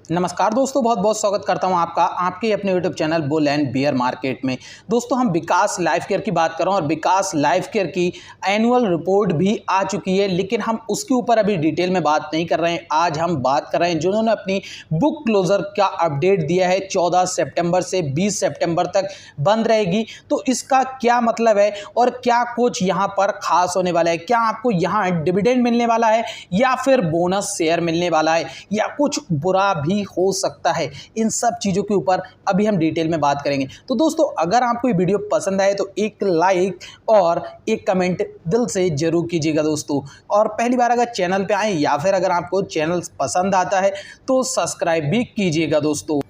नमस्कार दोस्तों, बहुत बहुत स्वागत करता हूं आपका आपके अपने YouTube channel bull and beer market में। दोस्तों हम विकास लाइफ केयर की बात कर रहे हैं और विकास लाइफ केयर की एनुअल रिपोर्ट भी आ चुकी है, लेकिन हम उसके ऊपर अभी डिटेल में बात नहीं कर रहे हैं। आज हम बात कर रहे हैं जिन्होंने अपनी बुक क्लोजर का अपडेट दिया है 14 सितंबर से 20 सितंबर तक बंद रहेगी। तो इसका क्या मतलब है और क्या कुछ यहाँ पर खास होने वाला है, क्या आपको यहाँ डिविडेंड मिलने वाला है या फिर बोनस शेयर मिलने वाला है या कुछ बुरा भी हो सकता है, इन सब चीजों के ऊपर अभी हम डिटेल में बात करेंगे। तो दोस्तों अगर आपको ये वीडियो पसंद आए तो एक लाइक और एक कमेंट दिल से जरूर कीजिएगा दोस्तों। और पहली बार अगर चैनल पे आए या फिर अगर आपको चैनल पसंद आता है तो सब्सक्राइब भी कीजिएगा दोस्तों।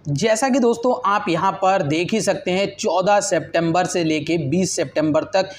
जैसा कि दोस्तों आप यहाँ पर देख ही सकते हैं 14 सितंबर से लेके 20 सितंबर तक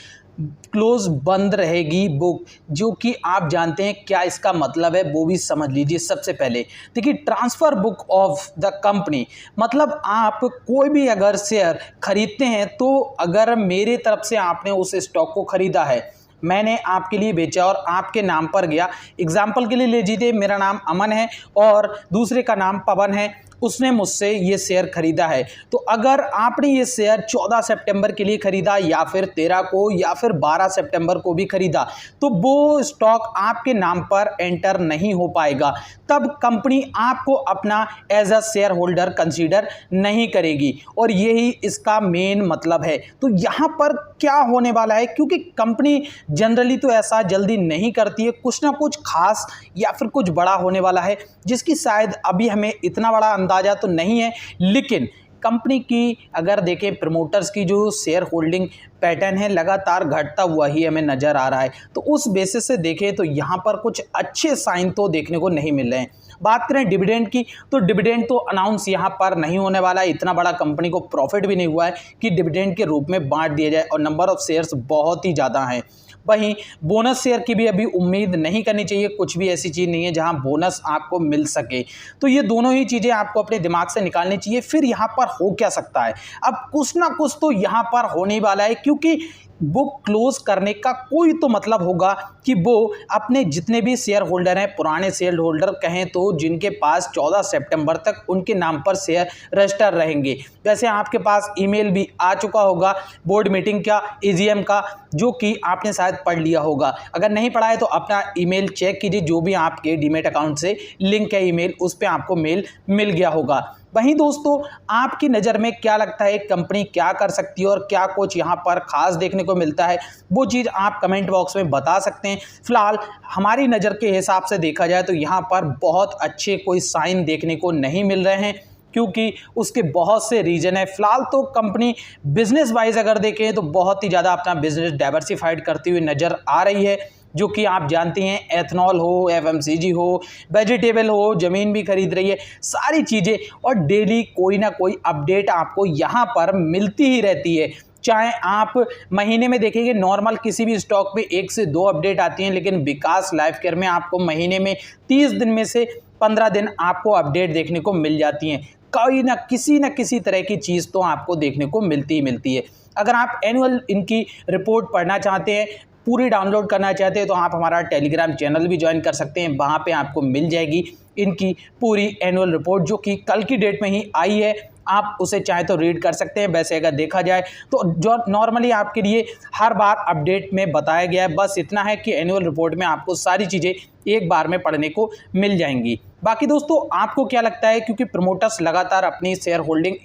क्लोज बंद रहेगी बुक, जो कि आप जानते हैं क्या इसका मतलब है वो भी समझ लीजिए। सबसे पहले देखिए, transfer book of the company मतलब आप कोई भी अगर शेयर खरीदते हैं तो अगर मेरे तरफ से आपने उस स्टॉक को खरीदा है, मैंने आपके लिए बेचा और आपके नाम पर गया। एग्जाम्पल के लिए ले लीजिए, मेरा नाम अमन है और दूसरे का नाम पवन है, उसने मुझसे ये शेयर खरीदा है। तो अगर आपने ये शेयर 14 सितंबर के लिए खरीदा या फिर 13 को या फिर 12 सितंबर को भी खरीदा तो वो स्टॉक आपके नाम पर एंटर नहीं हो पाएगा। तब कंपनी आपको अपना as a shareholder consider नहीं करेगी और यही इसका मेन मतलब है। तो यहाँ पर क्या होने वाला है, क्योंकि कंपनी जनरली तो ऐसा जल्दी नहीं करती है, कुछ ना कुछ खास या फिर कुछ बड़ा होने वाला है जिसकी शायद अभी हमें इतना बड़ा अंदाजा तो नहीं है। लेकिन कंपनी की अगर देखें, प्रमोटर्स की जो शेयर होल्डिंग पैटर्न है लगातार घटता हुआ ही हमें नजर आ रहा है। तो उस बेसिस से देखें तो यहाँ पर कुछ अच्छे साइन तो देखने को नहीं मिल रहे हैं। बात करें डिविडेंड की तो डिविडेंड तो अनाउंस यहाँ पर नहीं होने वाला है। इतना बड़ा कंपनी को प्रॉफिट भी नहीं हुआ है कि डिविडेंड के रूप में बांट दिया जाए और नंबर ऑफ शेयर्स बहुत ही ज़्यादा हैं। वहीं बोनस शेयर की भी अभी उम्मीद नहीं करनी चाहिए, कुछ भी ऐसी चीज़ नहीं है जहां बोनस आपको मिल सके। तो ये दोनों ही चीज़ें आपको अपने दिमाग से निकालनी चाहिए। फिर यहाँ पर हो क्या सकता है, अब कुछ ना कुछ तो यहाँ पर होने वाला है, क्योंकि बुक क्लोज करने का कोई तो मतलब होगा कि वो अपने जितने भी शेयर होल्डर हैं, पुराने शेयर होल्डर कहें तो, जिनके पास 14 सितंबर तक उनके नाम पर शेयर रजिस्टर रहेंगे। वैसे आपके पास ईमेल भी आ चुका होगा बोर्ड मीटिंग का, एजीएम का, जो कि आपने शायद पढ़ लिया होगा। अगर नहीं पढ़ा है तो अपना ईमेल चेक कीजिए, जो भी आपके डीमेट अकाउंट से लिंक है ईमेल, उस पर आपको मेल मिल गया होगा। वहीं दोस्तों आपकी नज़र में क्या लगता है, कंपनी क्या कर सकती है और क्या कुछ यहाँ पर खास देखने को मिलता है, वो चीज़ आप कमेंट बॉक्स में बता सकते हैं। फिलहाल हमारी नज़र के हिसाब से देखा जाए तो यहाँ पर बहुत अच्छे कोई साइन देखने को नहीं मिल रहे हैं, क्योंकि उसके बहुत से रीजन है। फिलहाल तो कंपनी बिजनेस वाइज अगर देखें तो बहुत ही ज़्यादा अपना बिजनेस डाइवर्सिफाइड करती हुई नज़र आ रही है, जो कि आप जानते हैं एथनॉल हो, एफएमसीजी हो, वेजिटेबल हो, ज़मीन भी खरीद रही है, सारी चीज़ें, और डेली कोई ना कोई अपडेट आपको यहाँ पर मिलती ही रहती है। चाहे आप महीने में देखेंगे, नॉर्मल किसी भी स्टॉक पे 1 से 2 अपडेट आती हैं, लेकिन विकास लाइफ केयर में आपको महीने में 30 दिन में से 15 दिन आपको अपडेट देखने को मिल जाती हैं। कोई ना किसी तरह की चीज़ तो आपको देखने को मिलती ही मिलती है। अगर आप एनुअल इनकी रिपोर्ट पढ़ना चाहते हैं, पूरी डाउनलोड करना चाहते हैं, तो आप हमारा टेलीग्राम चैनल भी ज्वाइन कर सकते हैं। वहाँ पे आपको मिल जाएगी इनकी पूरी एनुअल रिपोर्ट, जो कि कल की डेट में ही आई है। आप उसे चाहे तो रीड कर सकते हैं। वैसे अगर देखा जाए तो जो नॉर्मली आपके लिए हर बार अपडेट में बताया गया है, बस इतना है कि एनुअल रिपोर्ट में आपको सारी चीज़ें एक बार में पढ़ने को मिल जाएंगी। बाकी दोस्तों आपको क्या लगता है, क्योंकि प्रमोटर्स लगातार अपनी शेयर होल्डिंग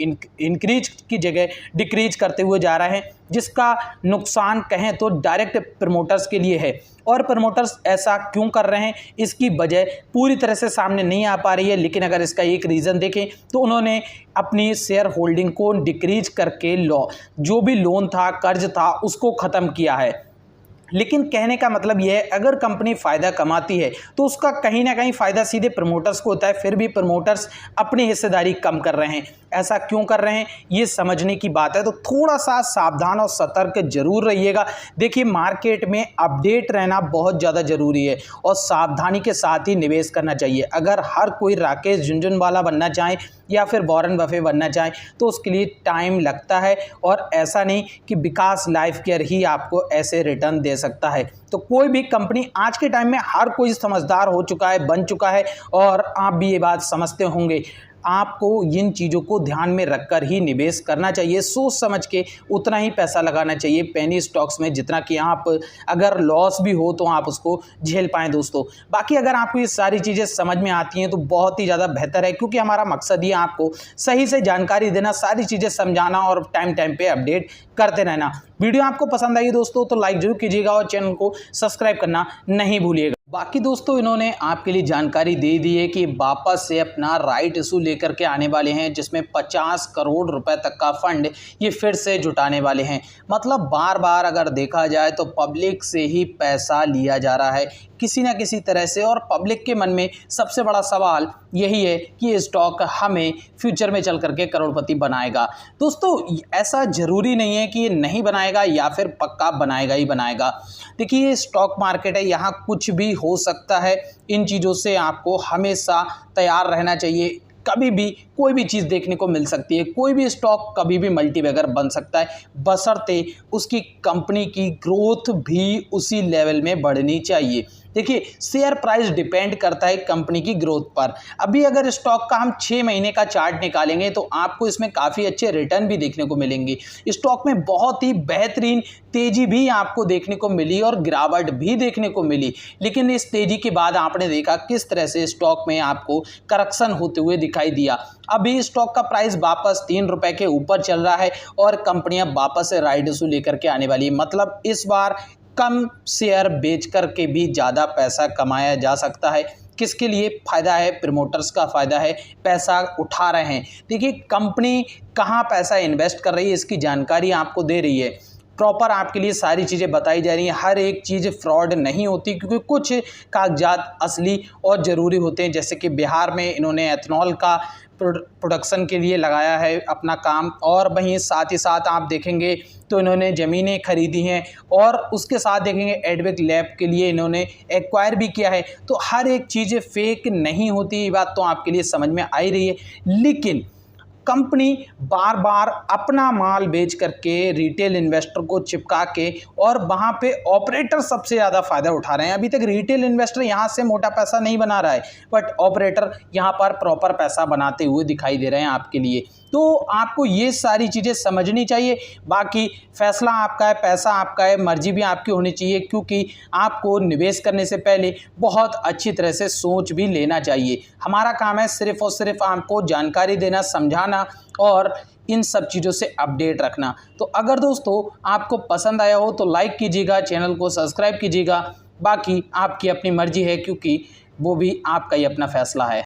इंक्रीज की जगह डिक्रीज करते हुए जा रहे हैं, जिसका नुकसान कहें तो डायरेक्ट प्रमोटर्स के लिए है। और प्रमोटर्स ऐसा क्यों कर रहे हैं, इसकी वजह पूरी तरह से सामने नहीं आ पा रही है, लेकिन अगर इसका एक रीज़न देखें तो उन्होंने अपनी शेयर होल्डिंग को डिक्रीज करके जो भी लोन था, कर्ज था, उसको ख़त्म किया है। लेकिन कहने का मतलब यह है, अगर कंपनी फ़ायदा कमाती है तो उसका कहीं ना कहीं फ़ायदा सीधे प्रमोटर्स को होता है। फिर भी प्रमोटर्स अपनी हिस्सेदारी कम कर रहे हैं। ऐसा क्यों कर रहे हैं, ये समझने की बात है। तो थोड़ा सा सावधान और सतर्क जरूर रहिएगा। देखिए, मार्केट में अपडेट रहना बहुत ज़्यादा ज़रूरी है और सावधानी के साथ ही निवेश करना चाहिए। अगर हर कोई राकेश झुनझुनवाला बनना चाहे या फिर वॉरेन बफेट बनना चाहे तो उसके लिए टाइम लगता है, और ऐसा नहीं कि विकास लाइफ केयर ही आपको ऐसे रिटर्न दे सकता है। तो कोई भी कंपनी आज के टाइम में हर कोई समझदार हो चुका है, बन चुका है, और आप भी ये बात समझते होंगे। आपको इन चीज़ों को ध्यान में रखकर ही निवेश करना चाहिए, सोच समझ के उतना ही पैसा लगाना चाहिए पेनी स्टॉक्स में जितना कि आप अगर लॉस भी हो तो आप उसको झेल पाएँ दोस्तों। बाकी अगर आपको ये सारी चीज़ें समझ में आती हैं तो बहुत ही ज़्यादा बेहतर है, क्योंकि हमारा मकसद ये आपको सही से जानकारी देना, सारी चीज़ें समझाना और टाइम टाइम पे अपडेट करते रहना। वीडियो आपको पसंद आई दोस्तों तो लाइक जरूर कीजिएगा और चैनल को सब्सक्राइब करना नहीं भूलिएगा। बाकी दोस्तों इन्होंने आपके लिए जानकारी दे दी है कि वापस से अपना राइट इशू लेकर के आने वाले हैं, जिसमें 50 करोड़ रुपए तक का फंड ये फिर से जुटाने वाले हैं। मतलब बार बार अगर देखा जाए तो पब्लिक से ही पैसा लिया जा रहा है किसी ना किसी तरह से, और पब्लिक के मन में सबसे बड़ा सवाल यही है कि ये स्टॉक हमें फ्यूचर में चल करके करोड़पति बनाएगा। दोस्तों ऐसा ज़रूरी नहीं है कि ये नहीं बनाएगा या फिर पक्का बनाएगा ही बनाएगा। देखिए ये स्टॉक मार्केट है, यहाँ कुछ भी हो सकता है। इन चीज़ों से आपको हमेशा तैयार रहना चाहिए। कभी भी कोई भी चीज़ देखने को मिल सकती है, कोई भी स्टॉक कभी भी मल्टीबैगर बन सकता है, बशर्ते उसकी कंपनी की ग्रोथ भी उसी लेवल में बढ़नी चाहिए। देखिए शेयर प्राइस डिपेंड करता है कंपनी की ग्रोथ पर। अभी अगर स्टॉक का हम 6 महीने का चार्ट निकालेंगे तो आपको इसमें काफ़ी अच्छे रिटर्न भी देखने को मिलेंगे। स्टॉक में बहुत ही बेहतरीन तेज़ी भी आपको देखने को मिली और गिरावट भी देखने को मिली, लेकिन इस तेज़ी के बाद आपने देखा किस तरह से स्टॉक में आपको करेक्शन होते हुए दिखाई दिया। अभी स्टॉक का प्राइस वापस 3 रुपए के ऊपर चल रहा है और कंपनियां वापस से राइट इशू लेकर के आने वाली है। मतलब इस बार कम शेयर बेच करके भी ज़्यादा पैसा कमाया जा सकता है। किसके लिए फ़ायदा है? प्रमोटर्स का फ़ायदा है, पैसा उठा रहे हैं। देखिए कंपनी कहाँ पैसा इन्वेस्ट कर रही है इसकी जानकारी आपको दे रही है, प्रॉपर आपके लिए सारी चीज़ें बताई जा रही हैं। हर एक चीज़ फ्रॉड नहीं होती, क्योंकि कुछ कागजात असली और ज़रूरी होते हैं। जैसे कि बिहार में इन्होंने एथनॉल का प्रोडक्शन के लिए लगाया है अपना काम, और वहीं साथ ही साथ आप देखेंगे तो इन्होंने ज़मीनें खरीदी हैं, और उसके साथ देखेंगे एडवेक लैब के लिए इन्होंने एक्वायर भी किया है। तो हर एक चीज़ फेक नहीं होती, ये बात तो आपके लिए समझ में आ ही रही है। लेकिन कंपनी बार बार अपना माल बेच करके रिटेल इन्वेस्टर को चिपका के, और वहाँ पे ऑपरेटर सबसे ज़्यादा फ़ायदा उठा रहे हैं। अभी तक रिटेल इन्वेस्टर यहाँ से मोटा पैसा नहीं बना रहा है, बट ऑपरेटर यहाँ पर प्रॉपर पैसा बनाते हुए दिखाई दे रहे हैं आपके लिए। तो आपको ये सारी चीज़ें समझनी चाहिए। बाकी फैसला आपका है, पैसा आपका है, मर्जी भी आपकी होनी चाहिए, क्योंकि आपको निवेश करने से पहले बहुत अच्छी तरह से सोच भी लेना चाहिए। हमारा काम है सिर्फ़ और सिर्फ आपको जानकारी देना, समझाना और इन सब चीज़ों से अपडेट रखना। तो अगर दोस्तों आपको पसंद आया हो तो लाइक कीजिएगा, चैनल को सब्सक्राइब कीजिएगा। बाकी आपकी अपनी मर्जी है, क्योंकि वो भी आपका ही अपना फैसला है।